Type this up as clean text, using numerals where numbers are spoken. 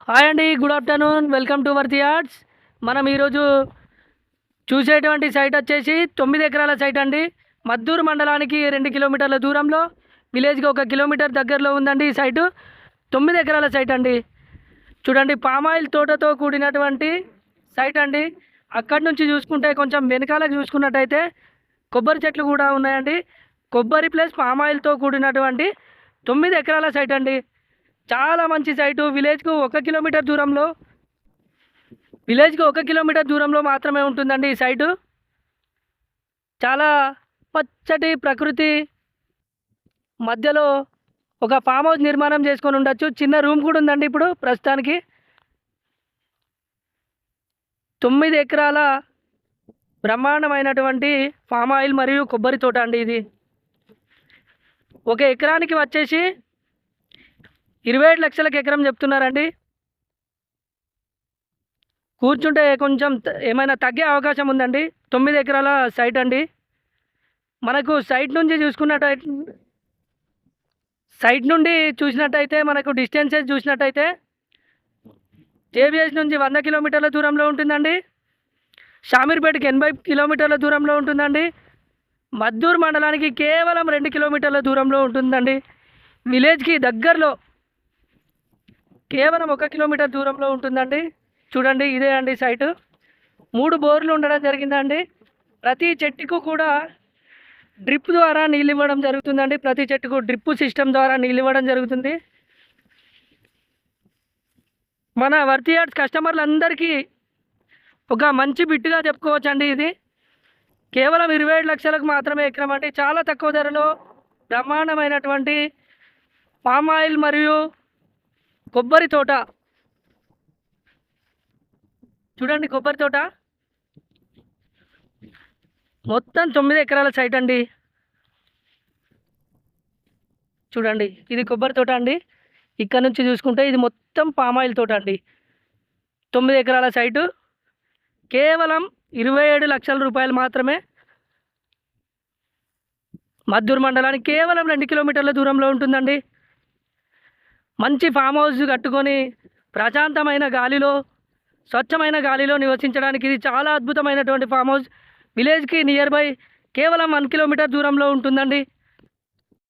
Hi అండి, good afternoon. Welcome to worthy arts. మనం ఈరోజు చూసేటువంటి సైట్ వచ్చేసి 9 ఎకరాల సైట్ అండి. మద్దూరు మండలానికి 2 కిలోమీటర్ల దూరంలో, విలేజ్కి 1 కిలోమీటర్ దగ్గరలో ఉందండి ఈ సైటు. 9 ఎకరాల సైట్ అండి. చూడండి, పామాయిల్ తోటతో కూడినటువంటి సైట్ అండి. అక్కడి నుంచి చూసుకుంటే కొంచెం వెనకాలకు చూసుకున్నట్టయితే కొబ్బరి చెట్లు కూడా ఉన్నాయండి. కొబ్బరి ప్లస్ పామాయిల్తో కూడినటువంటి 9 ఎకరాల సైట్ అండి. చాలా మంచి సైటు. విలేజ్కు 1 కిలోమీటర్ దూరంలో మాత్రమే ఉంటుందండి ఈ సైటు. చాలా పచ్చటి ప్రకృతి మధ్యలో ఒక ఫామ్ హౌస్ నిర్మాణం చేసుకొని ఉండొచ్చు. చిన్న రూమ్ కూడా ఉందండి ఇప్పుడు ప్రస్తుతానికి. 9 ఎకరాల బ్రహ్మాండమైనటువంటి ఫామ్ ఆయిల్ మరియు కొబ్బరి తోట అండి ఇది. 1 ఎకరానికి వచ్చేసి 27 లక్షలకు ఎకరం చెప్తున్నారండి. కూర్చుంటే కొంచెం ఏమైనా తగ్గే అవకాశం ఉందండి. 9 ఎకరాల సైట్ అండి. మనకు సైట్ నుండి చూసినట్టయితే మనకు డిస్టెన్సెస్ చూసినట్టయితే జేబీఎస్ నుంచి 100 కిలోమీటర్ల దూరంలో ఉంటుందండి. షామీర్పేటకి 80 కిలోమీటర్ల దూరంలో ఉంటుందండి. మద్దూరు మండలానికి కేవలం 2 కిలోమీటర్ల దూరంలో ఉంటుందండి. విలేజ్కి దగ్గరలో కేవలం 1 కిలోమీటర్ దూరంలో ఉంటుందండి. చూడండి, ఇదే అండి సైటు. 3 బోర్లు ఉండడం జరిగిందండి. ప్రతి చెట్టుకు కూడా డ్రిప్ ద్వారా నీళ్ళు ఇవ్వడం జరుగుతుందండి. ప్రతి చెట్టుకు డ్రిప్ సిస్టమ్ ద్వారా నీళ్ళు ఇవ్వడం జరుగుతుంది. మన వర్తి ఆర్ట్స్ కస్టమర్లందరికీ ఒక మంచి బిట్టుగా చెప్పుకోవచ్చండి. ఇది కేవలం 27 లక్షలకు మాత్రమే ఎకరం అండి. చాలా తక్కువ ధరలో బ్రహ్మాండమైనటువంటి పామ్ ఆయిల్ మరియు కొబ్బరి తోట. చూడండి, కొబ్బరి తోట మొత్తం 9 ఎకరాల సైట్ అండి. చూడండి, ఇది కొబ్బరి తోట అండి. ఇక్కడ నుంచి చూసుకుంటే ఇది మొత్తం పామాయిల్ తోట అండి. 9 ఎకరాల సైటు కేవలం 27 లక్షల రూపాయలు మాత్రమే. మద్దూరు మండలానికి కేవలం 2 కిలోమీటర్ల దూరంలో ఉంటుందండి. మంచి ఫామ్ హౌస్ కట్టుకొని ప్రశాంతమైన గాలిలో, స్వచ్ఛమైన గాలిలో నివసించడానికి ఇది చాలా అద్భుతమైనటువంటి ఫామ్ హౌస్. విలేజ్కి నియర్ బై కేవలం 1 కిలోమీటర్ దూరంలో ఉంటుందండి.